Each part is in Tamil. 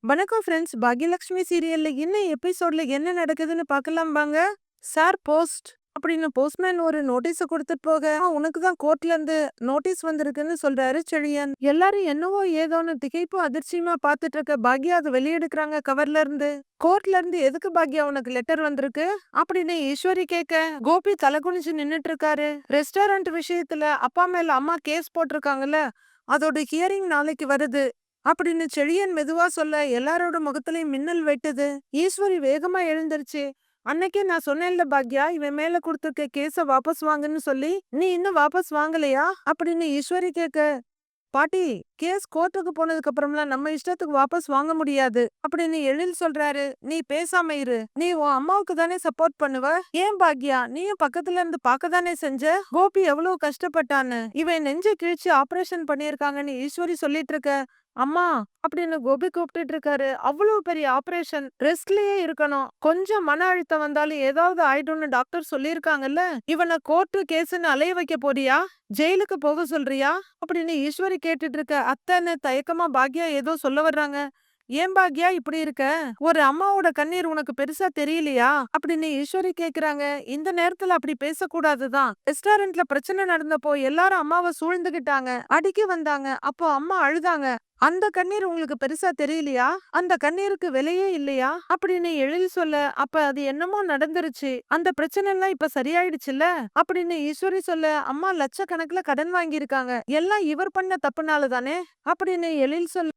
வணக்கம் ஃப்ரெண்ட்ஸ். பாக்யலட்சுமி சீரியல்ல இன்னும் எபிசோட்ல என்ன நடக்குதுன்னு பார்க்கலாம் வாங்க. சார் போஸ்ட் அப்படின்னு போஸ்ட்மேன் ஒரு நோட்டீஸ கொடுத்துட்டு போக, உனக்கு தான் கோர்ட்ல இருந்து நோட்டீஸ் வந்திருக்குன்னு சொல்றாரு செழியன். எல்லாரும் என்னவோ ஏதோன்னு திகைப்பும் அதிர்ச்சியுமா பார்த்துட்டு இருக்க பாக்யா அதை வெளியெடுக்கிறாங்க கவர்ல இருந்து. கோர்ட்ல இருந்து எதுக்கு பாக்யா உனக்கு லெட்டர் வந்திருக்கு அப்படின்னு ஈஸ்வரி கேட்க, கோபி தலை குனிஞ்சு நின்னுட்டு இருக்காரு. ரெஸ்டாரண்ட் விஷயத்துல அப்பா மேல அம்மா கேஸ் போட்டிருக்காங்கல்ல, அதோட ஹியரிங் நாளைக்கு வருது அப்படின்னு செழியன் மெதுவா சொல்ல எல்லாரோட முகத்திலையும் மின்னல் வெட்டுது. ஈஸ்வரி வேகமா எழுந்திருச்சு, அன்னைக்கே நான் சொன்னேன்ல பாக்யா, இவன் மேல கொடுத்துருக்க கேஸ வாபஸ் வாங்குன்னு சொல்லி, நீ இன்னும் வாபஸ் வாங்கலையா அப்படின்னு ஈஸ்வரி கேட்க, பாட்டி, கேஸ் கோர்ட்டுக்கு போனதுக்கு அப்புறம்லாம் நம்ம இஷ்டத்துக்கு வாபஸ் வாங்க முடியாது அப்படின்னு எழில் சொல்றாரு. நீ பேசாம இரு, நீ உன் அம்மாவுக்கு தானே சப்போர்ட் பண்ணுவ. ஏன் பாக்யா, நீயும் பக்கத்துல இருந்து பார்க்க தானே செஞ்ச. கோபி எவ்வளவு கஷ்டப்பட்டான்னு, இவன் நெஞ்சை கிழிச்சு ஆபரேஷன் பண்ணியிருக்காங்கன்னு ஈஸ்வரி சொல்லிட்டு இருக்க, அம்மா அப்படின்னு கோபி கூப்பிட்டுட்டு இருக்காரு. அவ்வளவு பெரிய ஆபரேஷன், ரெஸ்ட்லயே இருக்கணும், கொஞ்சம் மன அழுத்தம் வந்தாலும் ஏதாவது ஆயிடும்னு டாக்டர் சொல்லியிருக்காங்கல்ல. இவனை கோர்ட்டு கேஸ்ன்னு அலைய வைக்க போறியா, ஜெயிலுக்கு போக சொல்றியா அப்படின்னு ஈஸ்வரி கேட்டுட்டு இருக்க. அத்தைன்னு தயக்கமா பாக்யா ஏதோ சொல்ல வர்றாங்க. ஏன் பாக்யா இப்படி இருக்க, ஒரு அம்மாவோட கண்ணீர் உனக்கு பெருசா தெரியலையா அப்படின்னு ஈஸ்வரி கேக்குறாங்க. இந்த நேரத்துல அப்படி பேசக்கூடாதுதான். ரெஸ்டாரண்ட்ல பிரச்சனை நடந்தப்போ எல்லாரும் அம்மாவை சூழ்ந்துகிட்டாங்க, அடிக்க வந்தாங்க, அப்போ அம்மா அழுதாங்க. அந்த கண்ணீர் உங்களுக்கு பெருசா தெரியலையா, அந்த கண்ணீருக்கு விலையே இல்லையா அப்படின்னு எழில் சொல்ல, அப்ப அது என்னமோ நடந்துருச்சு, அந்த பிரச்சனை எல்லாம் இப்ப சரியாயிடுச்சுல்ல அப்படின்னு ஈஸ்வரி சொல்ல, அம்மா லட்சக்கணக்குல கடன் வாங்கியிருக்காங்க, எல்லாம் இவர் பண்ண தப்புனால தானே அப்படின்னு எழில் சொல்ல,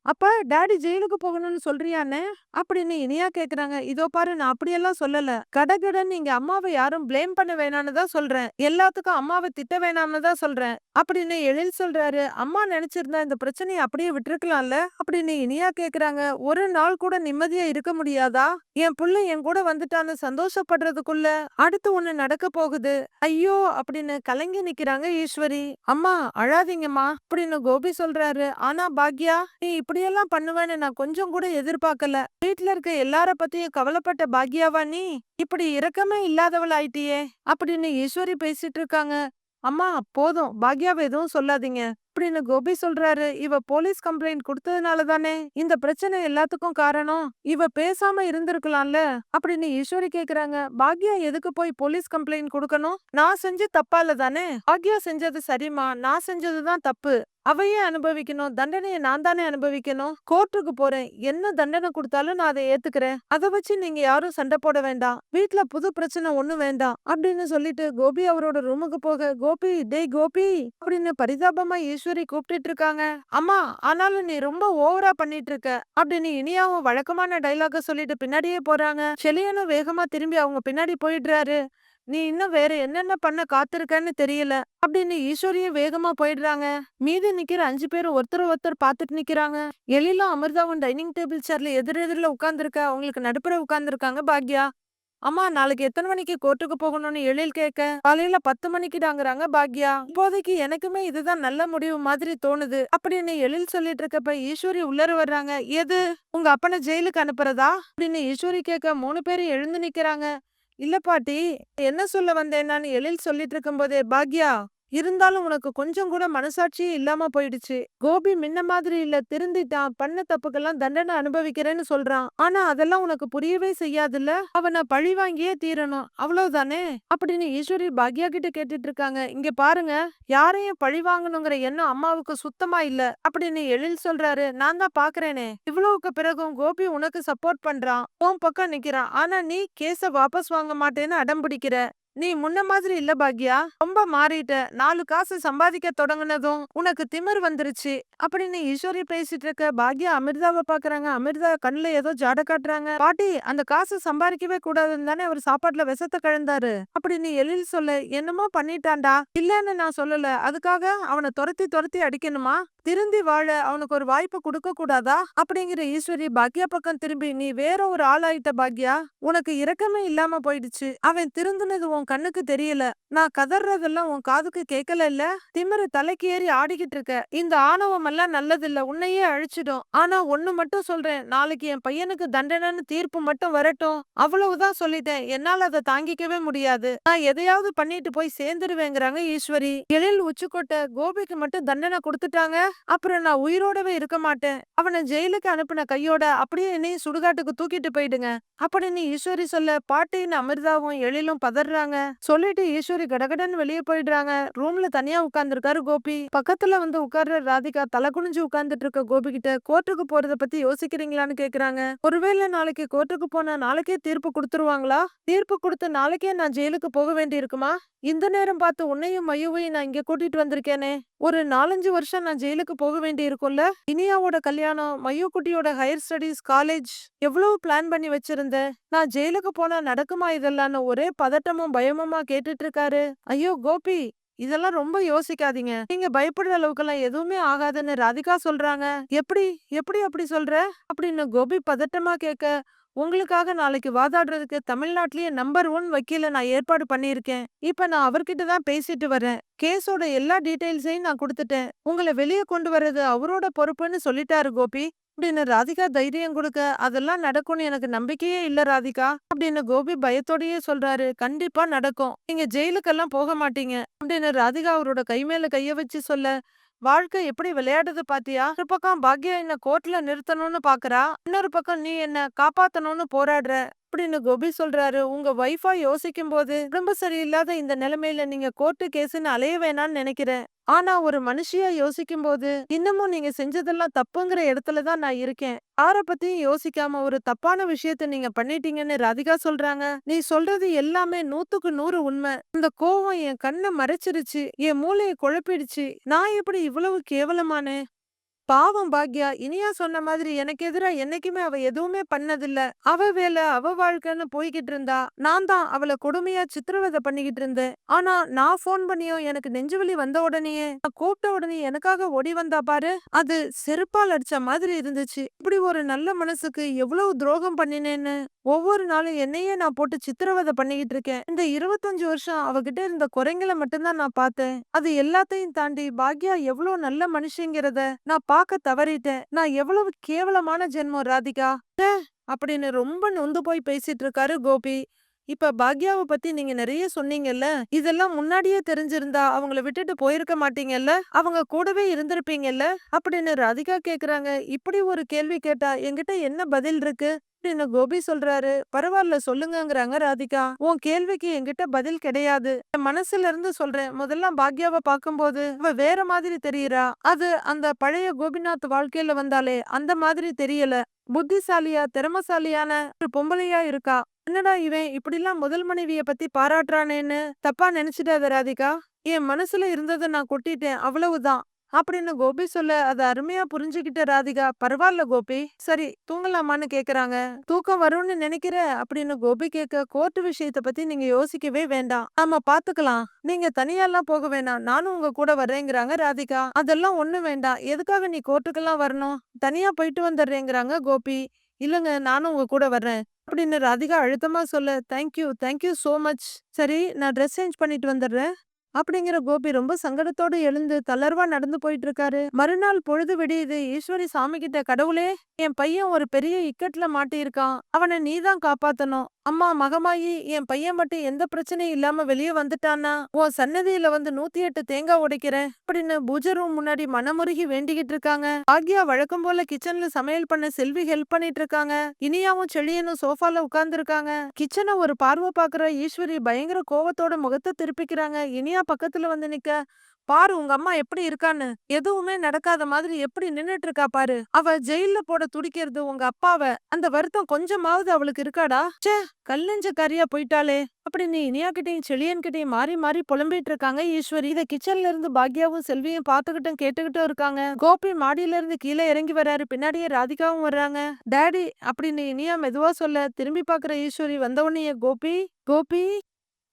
அப்ப டாடி ஜெயிலுக்கு போகணும்னு சொல்றியானே அப்படின்னு இனியா கேக்குறாங்க. இதோ பாரு, நான் அப்படியெல்லாம் சொல்லல. கடகடன் நீங்க அம்மாவை யாரும் பிளேம் பண்ண வேணாம்னு தான் சொல்றேன், எல்லாத்துக்கும் அம்மாவை திட்ட வேணாம்னு தான் சொல்றேன் அப்படின்னு எழில் சொல்றாரு. அம்மா நினைச்சிருந்தா இந்த பிரச்சனையை அப்படியே விட்டுருக்கலாம்ல அப்படின்னு இனியா கேக்குறாங்க. ஒரு நாள் கூட நிம்மதியா இருக்க முடியாதா, என் புள்ள என் கூட வந்துட்டான்னு சந்தோஷப்படுறதுக்குள்ள அடுத்து ஒண்ணு நடக்க போகுது, ஐயோ அப்படின்னு கலங்கி நிக்கிறாங்க ஈஸ்வரி. அம்மா அழாதீங்கம்மா அப்படின்னு கோபி சொல்றாரு. ஆனா பாக்யா, நீ இப்படியெல்லாம் பண்ணுவேன்னு நான் கொஞ்சம் கூட எதிர்பார்க்கல. வீட்ல இருக்க எல்லார பத்தியும் கவலைப்பட்ட பாக்யாவா நீ இப்படி இரக்கமே இல்லாதவள் ஆயிட்டியே அப்படின்னு ஈஸ்வரி பேசிட்டு இருக்காங்க. அம்மா போதும், பாக்யாவை எதுவும் சொல்லாதீங்க அப்படின்னு கோபி சொல்றாரு. இவ போலீஸ் கம்ப்ளைண்ட் கொடுத்ததுனால தானே இந்த பிரச்சனை எல்லாத்துக்கும் காரணம், இவ பேசாம இருந்திருக்கலாம்ல அப்படின்னு ஈஸ்வரி கேக்குறாங்க. பாக்யா எதுக்கு போய் போலீஸ் கம்ப்ளைண்ட் கொடுக்கணும், நான் செஞ்சு தப்பால தானே, பாக்யா செஞ்சது சரிமா, நான் செஞ்சதுதான் தப்பு, அவையே அனுபவிக்கணும், தண்டனையை நான் தானே அனுபவிக்கணும், கோர்ட்டுக்கு போறேன், என்ன தண்டனை கொடுத்தாலும் நான் அதை ஏத்துக்கிறேன், அதை வச்சு நீங்க யாரும் சண்டை போட வேண்டாம், வீட்டுல புது பிரச்சனை ஒண்ணு வேண்டாம் அப்படின்னு சொல்லிட்டு கோபி அவரோட ரூமுக்கு போக, கோபி டேய் கோபி அப்படின்னு பரிதாபமா ஈஸ்வரி கூப்பிட்டு இருக்காங்க. அம்மா ஆனாலும் நீ ரொம்ப ஓவரா பண்ணிட்டு இருக்க அப்படின்னு இனியாவும் வழக்கமான டைலாக சொல்லிட்டு பின்னாடியே போறாங்க. செலியனும் வேகமா திரும்பி அவங்க பின்னாடி போயிடுறாரு. நீ இன்னும் வேற என்னென்ன பண்ண காத்திருக்கன்னு தெரியல அப்படின்னு ஈஸ்வரியும் வேகமா போயிடுறாங்க. மீதி நிக்கிற 5 பேரும் ஒருத்தர் ஒருத்தர் பாத்துட்டு நிக்கிறாங்க. எழிலும் அமிர்தாவும் டைனிங் டேபிள் சேர்ல எதிரெதிரில உட்கார்ந்துருக்க, அவங்களுக்கு நடுப்புற உட்கார்ந்துருக்காங்க பாக்யா. அம்மா நாளைக்கு எத்தனை மணிக்கு கோர்ட்டுக்கு போகணும்னு எழில் கேட்க, காலையில 10 மணிக்குடாங்கிறாங்க பாக்யா. இப்போதைக்கு எனக்குமே இதுதான் நல்ல முடிவு மாதிரி தோணுது அப்படின்னு எழில் சொல்லிட்டு இருக்கப்ப ஈஸ்வரி உள்ளர வர்றாங்க. எது, உங்க அப்பனை ஜெயிலுக்கு அனுப்புறதா அப்படின்னு ஈஸ்வரி கேட்க 3 பேரும் எழுந்து நிக்கிறாங்க. இல்ல பாட்டி, என்ன சொல்ல வந்தேன்னான்னு எழில் சொல்லிட்டு இருக்கும்போதே, பாக்யா இருந்தாலும் உனக்கு கொஞ்சம் கூட மனசாட்சியே இல்லாம போயிடுச்சு. கோபி முன்ன மாதிரி இல்ல, திருந்திட்டான், பண்ண தப்புக்கெல்லாம் தண்டனை அனுபவிக்கிறேன்னு சொல்றான், ஆனா அதெல்லாம் உனக்கு புரியவே செய்யாதுல்ல, அவனை பழி வாங்கியே தீரணும், அவ்வளவுதானே அப்படின்னு ஈஸ்வரி பாக்யா கிட்ட கேட்டுட்டு இருக்காங்க. இங்க பாருங்க, யாரையும் பழி வாங்கணுங்கிற எண்ணம் அம்மாவுக்கு சுத்தமா இல்ல அப்படின்னு எழில் சொல்றாரு. நான் தான் பாக்குறேனே, இவ்வளவுக்கு பிறகும் கோபி உனக்கு சப்போர்ட் பண்றான், உன் பக்கம் நிக்கிறான், ஆனா நீ கேஸ வாபஸ் வாங்க மாட்டேன்னு அடம் பிடிக்கிற. நீ முன்ன மாதிரி இல்ல பாக்யா, ரொம்ப மாறிட்ட, 4 காசு சம்பாதிக்க தொடங்குனதும் உனக்கு திமிர் வந்துருச்சு அப்படின்னு ஈஸ்வரி பேசிட்டு இருக்க. பாக்யா அமிர்தாவை பாக்குறாங்க. அமிர்தா கண்ணுல ஏதோ ஜாட காட்டுறாங்க. பாட்டி, அந்த காசு சம்பாதிக்கவே கூடாதுன்னு தானே அவர் சாப்பாட்டுல விஷத்தை கலந்தாரு அப்படின்னு எழில் சொல்ல, என்னமோ பண்ணிட்டான்டா, இல்லன்னு நான் சொல்லல, அதுக்காக அவனை துரத்தி துரத்தி அடிக்கணுமா, திருந்தி வாழ அவனுக்கு ஒரு வாய்ப்பு கொடுக்க கூடாதா அப்படிங்கிற ஈஸ்வரி பாக்யா பக்கம் திரும்பி, நீ வேற ஒரு ஆளாயிட்ட பாக்யா, உனக்கு இரக்கமே இல்லாம போயிடுச்சு, அவன் திருந்துனது உன் உன் கண்ணுக்கு தெரியல. நான் கதறதெல்லாம் உன் காதுக்கு கேட்கல இல்ல? திமிரு தலைக்கு ஏறி ஆடிக்கிட்டு இருக்க. இந்த ஆணவம் எல்லாம் நல்லதில்ல. உன்னையே அழிச்சிடும். ஆனா ஒண்ணு மட்டும் சொல்றேன். நாளைக்கு என் பையனுக்கு தண்டனைன்னு தீர்ப்பு மட்டும் வரட்டும். அவ்வளவுதான் சொல்லிட்டேன். என்னால அதை தாங்கிக்கவே முடியாது. நான் எதையாவது பண்ணிட்டு போய் சேர்ந்துருவேங்கிறாங்க ஈஸ்வரி. எழில் உச்சிக்கோட்டை கோபிக்கு மட்டும் தண்டனை கொடுத்துட்டாங்க. அப்புறம் நான் உயிரோடவே இருக்க மாட்டேன். அவனை ஜெயிலுக்கு அனுப்பின கையோட அப்படியே என்னையும் சுடுகாட்டுக்கு தூக்கிட்டு போயிடுங்க அப்படின்னு ஈஸ்வரி சொல்ல பாட்டின்னு அமிர்தாவும் எழிலும் பதறாங்க. சொல்லிட்டு ஈஸ்வரி கடகடன்னு வெளியே போயிடுறாங்க. ரூம்ல தனியா உட்கார்ந்துருக்காரு கோபி. பக்கத்துல வந்து உட்கார்ற ராதிகா தலை குனிஞ்சு உட்கார்ந்துட்டு இருக்க கோபி கிட்ட கோர்ட்டுக்கு போறத பத்தி யோசிக்கிறீங்களான்னு கேக்குறாங்க. ஒருவேளை நாளைக்கு கோர்ட்டுக்கு போனா நாளைக்கே தீர்ப்பு கொடுத்துருவாங்களா? தீர்ப்பு கொடுத்து நாளைக்கே நான் ஜெயிலுக்கு போக வேண்டி இருக்குமா? இந்த நேரம் பார்த்து உன்னையும் மையுவையும் நான் இங்க கூட்டிட்டு வந்திருக்கேனே. ஒரு 4-5 வருஷம் நான் ஜெயிலுக்கு போக வேண்டி இருக்கும்ல. இனியாவோட கல்யாணம், மையு குட்டியோட ஹையர் ஸ்டடீஸ், காலேஜ் எவ்வளவு பிளான் பண்ணி வச்சிருந்தேன். நான் ஜெயிலுக்கு போனா நடக்குமா இதெல்லாம்னு ஒரே பதட்டமும் பயமுமா கேட்டுட்டு இருக்காரு. ஐயோ கோபி, இதெல்லாம் ரொம்ப யோசிக்காதீங்க. நீங்க பயப்படுற அளவுக்கெல்லாம் எதுவுமே ஆகாதுன்னு ராதிகா சொல்றாங்க. எப்படி எப்படி அப்படி சொல்ற அப்படின்னு கோபி பதட்டமா கேட்க, உங்களுக்காக நாளைக்கு வாதாடுறதுக்கு தமிழ்நாட்டிலேயே நம்பர் 1 வக்கீல நான் ஏற்பாடு பண்ணியிருக்கேன். இப்ப நான் அவர்கிட்ட தான் பேசிட்டு வரேன். கேஸோட எல்லா டீடைல்ஸையும் நான் கொடுத்துட்டேன். உங்களை வெளியே கொண்டு வர்றது அவரோட பொறுப்புன்னு சொல்லிட்டாரு கோபி அப்படின்னு ராதிகா தைரியம் கொடுக்க, அதெல்லாம் நடக்கும்னு எனக்கு நம்பிக்கையே இல்ல ராதிகா அப்படின்னு கோபி பயத்தோடயே சொல்றாரு. கண்டிப்பா நடக்கும். நீங்க ஜெயிலுக்கெல்லாம் போக மாட்டீங்க அப்படின்னு ராதிகா அவரோட கை மேல கைய வச்சு சொல்ல, வாழ்க்கை எப்படி விளையாடுது பாத்தியா? ஒரு பக்கம் பாக்யா என்ன கோர்ட்ல நிறுத்தணும்னு பாக்குறா, இன்னொரு பக்கம் நீ என்ன காப்பாத்தணும்னு போராடுற அப்படின்னு கோபி சொல்றாரு. உங்க வைஃபா யோசிக்கும் போது உடம்பு சரியில்லாத இந்த நிலைமையில நீங்க கோர்ட்டு கேஸ்ன்னு அலைய வேணாம்னு நினைக்கிறேன். ஆனா ஒரு மனுஷியா யோசிக்கும் போது இன்னமும் நீங்க செஞ்சதெல்லாம் தப்புங்கிற இடத்துல தான் நான் இருக்கேன். யார பத்தியும் யோசிக்காம ஒரு தப்பான விஷயத்த நீங்க பண்ணிட்டீங்கன்னு ராதிகா சொல்றாங்க. நீ சொல்றது எல்லாமே 100க்கு 100 உண்மை. இந்த கோவம் என் கண்ணை மறைச்சிருச்சு, என் மூளையை குழப்பிடுச்சு. நான் எப்படி இவ்வளவு கேவலமானேன்? பாவம் பாக்யா, இனியா சொன்ன மாதிரி எனக்கு எதிரா என்னைக்குமே அவ எதுவுமே பண்ணதில்ல. அவ வேலை அவ வாழ்க்கைன்னு போய்கிட்டு இருந்தா. நான் தான் அவளை கொடுமையா சித்திரவதை பண்ணிக்கிட்டு இருந்தேன். ஆனா நான் போன் பண்ணியும் எனக்கு நெஞ்சுவலி வந்த உடனேயே, நான் கூப்பிட்ட உடனே எனக்காக ஓடி வந்தா பாரு. அது செருப்பால் அடிச்ச மாதிரி இருந்துச்சு. இப்படி ஒரு நல்ல மனசுக்கு எவ்வளவு துரோகம் பண்ணினேன்னு ஒவ்வொரு நாளும் என்னையே நான் போட்டு சித்திரவதை பண்ணிக்கிட்டு இருக்கேன். இந்த 25 வருஷம் அவகிட்ட இருந்த குறைங்களை மட்டும்தான் நான் பார்த்தேன். அது எல்லாத்தையும் தாண்டி பாக்யா எவ்வளவு நல்ல மனுஷங்கிறத நான் பார்க்க தவறிட்டேன். நான் எவ்வளவு கேவலமான ஜென்மம் ராதிகா அப்படின்னு ரொம்ப நொந்து போய் பேசிட்டு இருக்காரு கோபி. இப்ப பாக்யாவை பத்தி நீங்க நிறைய சொன்னீங்கல்ல, இதெல்லாம் முன்னாடியே தெரிஞ்சிருந்தா அவங்கள விட்டுட்டு போயிருக்க மாட்டீங்கல்ல, அவங்க கூடவே இருந்திருப்பீங்கல்ல அப்படின்னு ராதிகா கேக்குறாங்க. இப்படி ஒரு கேள்வி கேட்டா என்கிட்ட என்ன பதில் இருக்கு அப்படின்னு கோபி சொல்றாரு. பரவாயில்ல சொல்லுங்கங்கறாங்க ராதிகா. உன் கேள்விக்கு என்கிட்ட பதில் கிடையாது. என் மனசுல இருந்து சொல்றேன். முதல்ல பாக்யாவை பார்க்கும்போது அவ வேற மாதிரி தெரியறா. அது அந்த பழைய கோபிநாத் வாழ்க்கையில வந்தாலே அந்த மாதிரி தெரியல. புத்திசாலியா திறமசாலியான ஒரு பொம்பளையா இருக்கா. என்னடா இவன் இப்படிலாம் முதல் மனைவிய பத்தி பாராட்டுறானேன்னு தப்பா நினைச்சிடாத ராதிகா. என் மனசுல இருந்ததை நான் கொட்டிட்டேன், அவ்வளவுதான் அப்படின்னு கோபி சொல்ல, அதை அருமையா புரிஞ்சுகிட்ட ராதிகா, பரவாயில்ல கோபி, சரி தூங்கலாமான்னு கேக்குறாங்க. தூக்கம் வரும்னு நினைக்கிற அப்படின்னு கோபி கேட்க, கோர்ட்டு விஷயத்த பத்தி நீங்க யோசிக்கவே வேண்டாம், நாம பாத்துக்கலாம். நீங்க தனியாலாம் போக வேணாம், நானும் உங்க கூட வர்றேங்கிறாங்க ராதிகா. அதெல்லாம் ஒண்ணு வேண்டாம், எதுக்காக நீ கோர்ட்டுக்கெல்லாம் வரணும்? தனியா போயிட்டு வந்துடுறேங்கிறாங்க கோபி. இல்லங்க, நானும் உங்க கூட வர்றேன் அப்படின்னு ராதிகா அழுத்தமா சொல்ல, தேங்க்யூ தேங்க்யூ சோ மச். சரி நான் ட்ரெஸ் சேஞ்ச் பண்ணிட்டு வந்துடுறேன் அப்படிங்கிற கோபி ரொம்ப சங்கடத்தோடு எழுந்து தளர்வா நடந்து போயிட்டு இருக்காரு. மறுநாள் பொழுது விடியுது. ஈஸ்வரி சாமி கிட்ட, கடவுளே, என் பையன் ஒரு பெரிய இக்கட்ல மாட்டியிருக்கான், அவனை நீதான் காப்பாத்தணும். அம்மா மகமாயி, என் பையன் மட்டும் எந்த பிரச்சனையும் இல்லாம வெளியே வந்துட்டானா உன் சன்னதியில வந்து 108 தேங்காய் உடைக்கிறேன் அப்படின்னு பூஜை ரூம் முன்னாடி மனமுருகி வேண்டிக்கிட்டு இருக்காங்க. ஆக்யா வழக்கம் போல கிச்சன்ல சமையல் பண்ண செல்வி ஹெல்ப் பண்ணிட்டு இருக்காங்க. இனியாவும் செழியனும் சோஃபால உட்கார்ந்து இருக்காங்க. கிச்சனை ஒரு பார்வை பாக்குற ஈஸ்வரி பயங்கர கோவத்தோட முகத்தை திருப்பிக்கிறாங்க. இனியா பக்கத்துல வந்து நிக்க, பாரு உங்க அம்மா எப்படி இருக்கான்னு, எதுவுமே நடக்காத மாதிரி எப்படி நின்னுட்டு இருக்கா பாரு. அவ ஜெயில போட துடிக்கிறது உங்க அப்பாவ, அந்த வருத்தம் கொஞ்சமாவது அவளுக்கு இருக்காடா? ச்சே, கல்லெஞ்சக்காரியா போயிட்டாளே அப்படின்னு இனியா கிட்டையும் செழியன் கிட்டையும் மாறி மாறி புலம்பிட்டு இருக்காங்க ஈஸ்வரி. இத கிச்சன்ல இருந்து பாக்யாவும் செல்வியும் பாத்துக்கிட்டும் கேட்டுக்கிட்டும் இருக்காங்க. கோபி மாடியில இருந்து கீழே இறங்கி வர்றாரு. பின்னாடியே ராதிகாவும் வர்றாங்க. டாடி அப்படின்னு இனியா மெதுவா சொல்ல, திரும்பி பாக்குற ஈஸ்வரி. வந்தவனையே, கோபி கோபி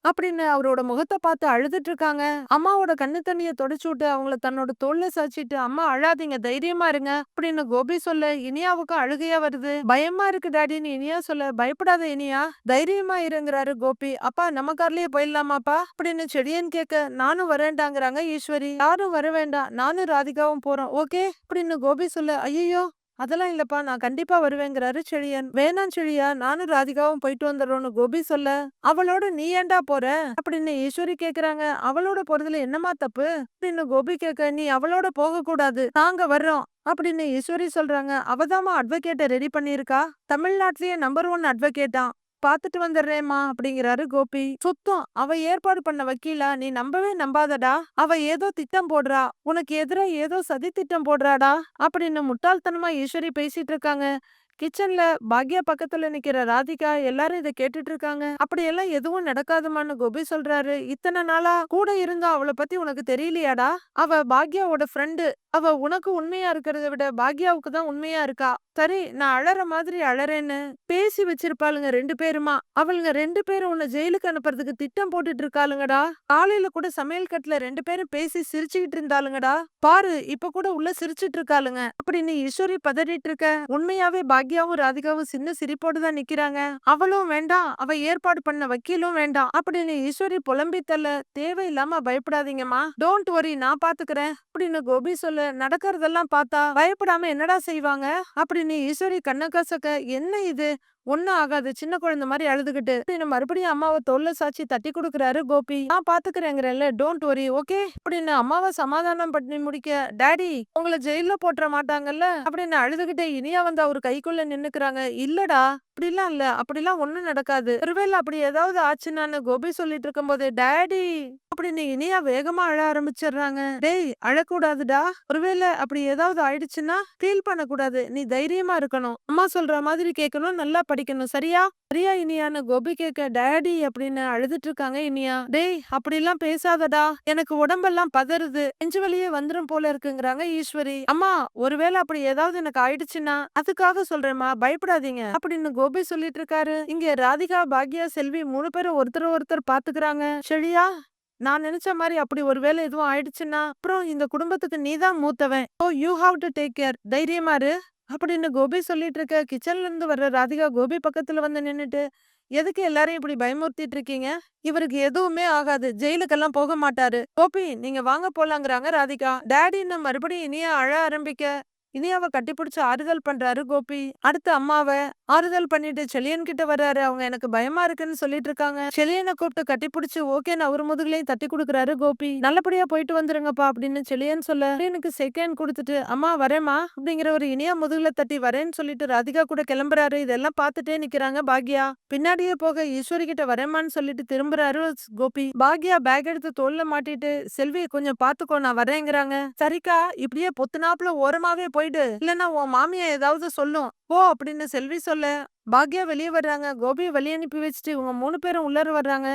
அப்படின்னு அவரோட முகத்தை பார்த்து அழுதுட்டு இருக்காங்க. அம்மாவோட கண்ணு தண்ணிய தொடச்சு விட்டு அவங்கள தன்னோட தோல்ல சாய்ச்சிட்டு, அம்மா அழாதீங்க, தைரியமா இருங்க அப்படின்னு கோபி சொல்ல, இனியாவுக்கும் அழுகையா வருது. பயமா இருக்கு டாடின்னு இனியா சொல்ல, பயப்படாத இனியா, தைரியமா இருங்கிறாரு கோபி. அப்பா நம்ம கார்லயே போயிடலாமாப்பா அப்படின்னு செடியன் கேட்க, நானும் வரேன்டாங்கிறாங்க ஈஸ்வரி. யாரும் வர வேண்டாம், நானும் ராதிகாவும் போறோம் ஓகே அப்படின்னு கோபி சொல்ல, ஐயோ அதெல்லாம் இல்லப்பா, நான் கண்டிப்பா வருவேங்கிறாரு செழியன். வேணாம் செழியா, நானும் ராதிகாவும் போயிட்டு வந்துடுறோம்னு கோபி சொல்ல, அவளோட நீ ஏன்டா போற அப்படின்னு ஈஸ்வரி கேக்குறாங்க. அவளோட போறதுல என்னமா தப்பு அப்படின்னு கோபி கேட்க, நீ அவளோட போக கூடாது, நாங்க வர்றோம் அப்படின்னு ஈஸ்வரி சொல்றாங்க. அவதாமா அட்வொகேட்டை ரெடி பண்ணிருக்கா, தமிழ்நாட்டிலேயே நம்பர் 1 அட்வொகேட்டா, பாத்துட்டு வந்துடுறேம்மா அப்படிங்கிறாரு கோபி. சுத்தம், அவ ஏற்பாடு பண்ண வக்கீலா, நீ நம்பவே நம்பாதடா, அவ ஏதோ திட்டம் போடுறா, உனக்கு எதிரா ஏதோ சதி திட்டம் போடுறாடா அப்படின்னு முட்டாள்தனமா ஈஸ்வரி பேசிட்டு இருக்காங்க. கிச்சன்ல பாக்யா பக்கத்துல நிக்கிற ராதிகா எல்லாரும் இதை கேட்டுட்டு இருக்காங்க. அப்படியெல்லாம் எதுவும் நடக்காதுமான்னு கோபி சொல்றாரு. இத்தனை நாளா கூட இருந்தா அவளை பத்தி உனக்கு தெரியலையாடா, அவ பாக்யாவோட ஃப்ரெண்டு, அவ உனக்கு உண்மையா இருக்கிறத விட பாக்யாவுக்கு தான் உண்மையா இருக்கா. சரி, நான் அழற மாதிரி அழறேன்னு பேசி வச்சிருப்பாளுங்க 2 பேருமா. அவளுங்க 2 பேரும் உன்னை ஜெயிலுக்கு அனுப்புறதுக்கு திட்டம் போட்டுட்டு இருக்காளுங்கடா. காலையில கூட சமையல் கட்டுல 2 பேரும் பேசி சிரிச்சுக்கிட்டு இருந்தாளுங்கடா. பாரு இப்ப கூட உள்ள சிரிச்சிட்டு இருக்காளுங்க அப்படின்னு ஈஸ்வரி பதறிட்டு இருக்க. உண்மையாவே பாக்யாவும் ராதிகாவும் சின்ன சிரிப்போடு தான் நிக்கிறாங்க. அவளும் வேண்டாம், அவ ஏற்பாடு பண்ண வக்கீலும் வேண்டாம் அப்படின்னு ஈஸ்வரி புலம்பி தள்ள, தேவையில்லாம பயப்படாதீங்கம்மா, டோன்ட் வரி, நான் பாத்துக்கிறேன் அப்படின்னு கோபி சொல்ல, நடக்கிறதெல்லாம் பார்த்தா பயப்படாம என்னடா செய்வாங்க அப்படின்னு ஈஸ்வரி கண்ண கசக்க, என்ன இது ஒண்ணும் ஆகாது, சின்ன குழந்தை மாதிரி அழுதுகிட்டு அப்படின்னு மறுபடியும் அம்மாவை தோல்ல சாச்சி தட்டி கொடுக்குறாரு கோபி. நான் பாத்துக்கிறேங்கிறேன்ல, டோன்ட் வரி ஓகே அப்படின்னு அம்மாவை சமாதானம் பண்ணி முடிக்க, டாடி உங்களை ஜெயில போட்டுற மாட்டாங்கல்ல அப்படின்னு அழுதுகிட்டே இனியா வந்து அவர் கைக்குள்ள நின்னுக்கிறாங்க. இல்லடா அப்படிலாம் இல்ல, அப்படிலாம் ஒண்ணும் நடக்காது, ஒருவேளை அப்படி ஏதாவது ஆச்சுன்னான்னு கோபி சொல்லிட்டு இருக்கும் போது, டாடி அப்படின்னு இனியா வேகமா அழ ஆரம்பிச்சிடுறாங்க. டேய் அழக்கூடாதுடா, ஒருவேளை அப்படி ஏதாவது ஆயிடுச்சுன்னா ஃபீல் பண்ணக்கூடாது, நீ தைரியமா இருக்கணும், அம்மா சொல்ற மாதிரி கேட்கணும், நல்லா படிக்கணும், சரியா சரியா இனியான்னு கோபி கேட்க, டாடி அப்படின்னு அழுதுட்டு இருக்காங்க இனியா. டேய் அப்படிலாம் பேசாதடா, எனக்கு உடம்பெல்லாம் பதறுது, நெஞ்சு வலியே வந்துரும் போல இருக்குங்கிறாங்க ஈஸ்வரி. அம்மா ஒருவேளை அப்படி ஏதாவது எனக்கு ஆயிடுச்சுன்னா அதுக்காக சொல்றேம்மா, பயப்படாதீங்க அப்படின்னு கோபி சொல்லிட்டு இருக்காரு. இங்க ராதிகா பாக்யா செல்வி 3 பேரும் ஒருத்தர் பாத்துக்கிறாங்க. சரியா, நான் நினைச்ச மாதிரி அப்படி ஒருவேளை எதுவும் ஆயிடுச்சுன்னா அப்புறம் இந்த குடும்பத்துக்கு நீதான் மூத்தவன், oh you have to take care, தைரியமா இரு அப்படின்னு கோபி சொல்லிட்டு இருக்க. கிச்சன்ல இருந்து வர்ற ராதிகா கோபி பக்கத்துல வந்து நின்னுட்டு, எதுக்கு எல்லாரையும் இப்படி பயமுறுத்திட்டு இருக்கீங்க, இவருக்கு எதுவுமே ஆகாது, ஜெயிலுக்கெல்லாம் போக மாட்டாரு, கோபி நீங்க வாங்க போலாங்கிறாங்க ராதிகா. டாடின்னு மறுபடியும் இனியா அழ ஆரம்பிக்க, இனியாவை கட்டிப்பிடிச்சு ஆறுதல் பண்றாரு கோபி. அடுத்து அம்மாவை ஆறுதல் பண்ணிட்டு செலியன் கிட்ட வர்றாரு. அவங்க எனக்கு பயமா இருக்குன்னு சொல்லிட்டு இருக்காங்க. செலியனை கூப்பிட்டு கட்டிப்பிடிச்சு ஓகேன்னு அவர் முதுகுலையும் தட்டி கொடுக்குறாரு கோபி. நல்லபடியா போயிட்டு வந்துருங்கப்பா அப்படின்னு செலியன் சொல்ல, எனக்கு செகண்ட் கொடுத்துட்டு அம்மா வரேம்மா அப்படிங்கிற ஒரு இனியா முதுகுல தட்டி வரேன்னு சொல்லிட்டு ராதிகா கூட கிளம்புறாரு. இதெல்லாம் பார்த்துட்டே நிக்கிறாங்க பாக்யா. பின்னாடியே போக ஈஸ்வரி கிட்ட வரேம்மான்னு சொல்லிட்டு திரும்புறாரு கோபி. பாக்யா பேக் எடுத்து தோல்ல மாட்டிட்டு, செல்வி கொஞ்சம் பாத்துக்கோ நான் வரேங்கிறாங்க. சரிக்கா, இப்படியே பொத்துனாப்புல ஓரமாவே போயிடு, இல்லன்னா உன் மாமியா ஏதாவது சொல்லும் போ அப்படின்னு செல்வி சொல்ல, பாக்யா வெளியே வர்றாங்க. கோபியை வெளியே அனுப்பி வச்சுட்டு இவங்க 3 பேரும் உள்ளார வர்றாங்க.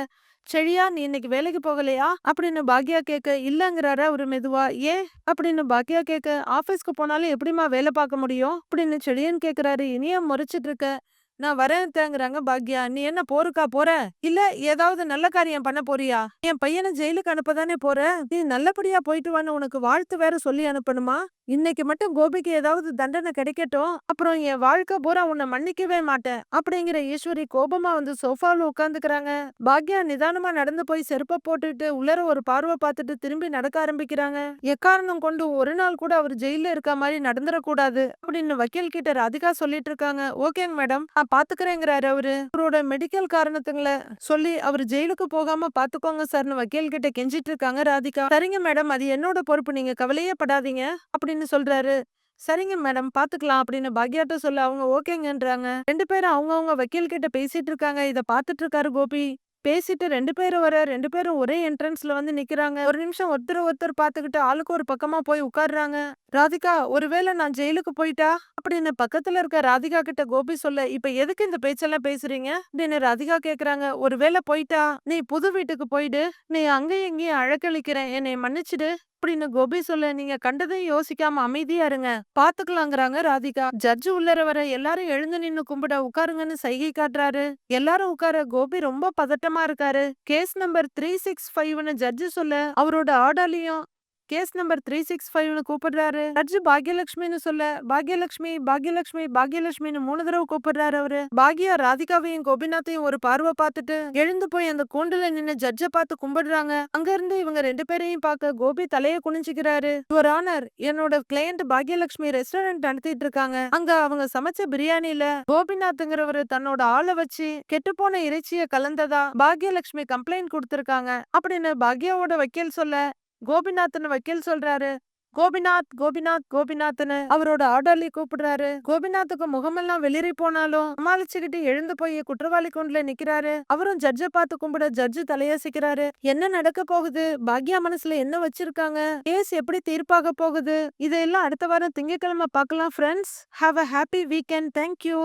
செழியா நீ இன்னைக்கு வேலைக்கு போகலையா அப்படின்னு பாக்யா கேட்க, இல்லங்கிறாரு அவரு மெதுவா. ஏன் அப்படின்னு பாக்யா கேட்க, ஆபீஸ்க்கு போனாலும் எப்படிமா வேலை பார்க்க முடியும் அப்படின்னு செழியன் கேக்குறாரு. இனியா முறைச்சிட்டு இருக்க, நான் வரேன்ங்கிறாங்க பாக்யா. நீ என்ன போருக்கா போற, இல்ல ஏதாவது நல்ல காரியம் பண்ண போறியா, என் பையனை ஜெயிலுக்கு அனுப்பதானே போற, நீ நல்லபடியா போயிட்டு வான்னு உனக்கு வாழ்த்து வேற சொல்லி அனுப்பணுமா, இன்னைக்கு மட்டும் கோபிக்கு ஏதாவது தண்டனை கிடைக்கட்டும், அப்புறம் என் வாழ்க்கை பூரா உன்னை மன்னிக்கவே மாட்டேன் அப்படிங்கிற ஈஸ்வரி கோபமா வந்து சோஃபால உட்காந்துக்கிறாங்க. பாக்யா நிதானமா நடந்து போய் செருப்ப போட்டுட்டு உள்ளர ஒரு பார்வை பார்த்துட்டு திரும்பி நடக்க ஆரம்பிக்கிறாங்க. எக்காரணம் கொண்டு ஒரு நாள் கூட அவர் ஜெயில இருக்க மாதிரி நடந்துடக்கூடாது அப்படின்னு வக்கீல் கிட்ட ராதிகா சொல்லிட்டு இருக்காங்க. ஓகேங்க மேடம், நான் பாத்துக்கிறேங்கிறாரு அவரு. அவரோட மெடிக்கல் காரணத்துங்களை சொல்லி அவர் ஜெயிலுக்கு போகாம பாத்துக்கோங்க சார்னு வக்கீல் கிட்ட கெஞ்சிட்டு இருக்காங்க ராதிகா. சரிங்க மேடம், அது என்னோட பொறுப்பு, நீங்க கவலையே படாதீங்க அப்படின்னு சொல்றாரு. சரிங்க மேடம் பாத்துக்கலாம் அப்படின்னு பாக்யாட்ட சொல்ல, அவங்க ஓகேங்கன்றாங்க. 2 பேரும் அவங்கவங்க வக்கீல் கிட்ட பேசிட்டு இருக்காங்க. இத பாத்துட்டு இருக்காரு கோபி. பேசிட்டு 2 பேரும் வர 2 பேரும் ஒரே என்ட்ரன்ஸ்ல வந்து நிக்கிறாங்க. ஒரு நிமிஷம் ஒருத்தர் பாத்துக்கிட்டு ஆளுக்கு ஒரு பக்கமா போய் உட்கார்றாங்க. ராதிகா ஒருவேளை நான் ஜெயிலுக்கு போயிட்டா அப்படின்னு பக்கத்துல இருக்க ராதிகா கிட்ட கோபி சொல்ல, இப்ப எதுக்கு இந்த பேச்செல்லாம் பேசுறீங்க அப்படின்னு ராதிகா கேக்குறாங்க. ஒருவேளை போயிட்டா நீ புது வீட்டுக்கு போயிடு, நீ அங்கேயும் இங்கேயும் அழக்களிக்கிறேன், என்னை மன்னிச்சிடு, அப்படின்னு கோபி சொல்ல, நீங்க கண்டதையும் யோசிக்காம அமைதியா இருங்க. பாத்துக்கலாங்கிறாங்க ராதிகா. ஜட்ஜ் உள்ளர வர எல்லாரும் எழுந்து நின்னு கும்பிட உட்காருங்கன்னு சைகை காட்டுறாரு. எல்லாரும் உட்கார கோபி ரொம்ப பதட்டமா இருக்காரு. கேஸ் நம்பர் 365ன்னு ஜட்ஜ் சொல்ல, அவரோட ஆர்டர்லயும் கேஸ் நம்பர் 365ன்னு கூப்பிடுறாரு. ஜட்ஜ் பாக்யலட்சுமின்னு சொல்ல, பாக்யலட்சுமி பாக்யலட்சுமி பாக்யலட்சுமின்னு 3 தடவை கூப்பிடுறாரு அவரு. பாக்யா ராதிகாவையும் கோபிநாத்தையும் ஒரு பார்வை பார்த்துட்டு எழுந்து போய் அந்த கூண்டுல நின்னு ஜட்ஜ பார்த்து கும்பிடுறாங்க. அங்க இருந்து இவங்க 2 பேரையும் பார்க்க கோபி தலைய குனிஞ்சுக்கிறாரு. யுவர் ஆனர், என்னோட கிளையண்ட் பாக்யலட்சுமி ரெஸ்டாரண்ட் நடத்திட்டு இருக்காங்க. அங்க அவங்க சமைச்ச பிரியாணில கோபிநாத்ங்கிறவரு தன்னோட ஆளை வச்சு கெட்டுப்போன இறைச்சிய கலந்ததா பாக்யலட்சுமி கம்ப்ளைண்ட் கொடுத்திருக்காங்க அப்படின்னு பாக்யாவோட வக்கீல் சொல்ல, கோபிநாத்னு வக்கீல் சொல்றாரு. கோபிநாத் கோபிநாத் கோபிநாத்னு அவரோட ஆர்டர்லி கூப்பிடுறாரு. கோபிநாத்துக்கு முகமெல்லாம் வெளிரி போனாலும் சமாளிச்சுக்கிட்டு எழுந்து போய் குற்றவாளி கூண்டுல நிக்கிறாரு. அவரும் ஜட்ஜ பார்த்து கும்பிட ஜட்ஜு தலையசிக்கிறாரு. என்ன நடக்க போகுது, பாக்யா மனசுல என்ன வச்சிருக்காங்க, கேஸ் எப்படி தீர்ப்பாக போகுது, இதெல்லாம் அடுத்த வாரம் திங்கட்கிழமை பார்க்கலாம். Friends, have a happy weekend. Thank you.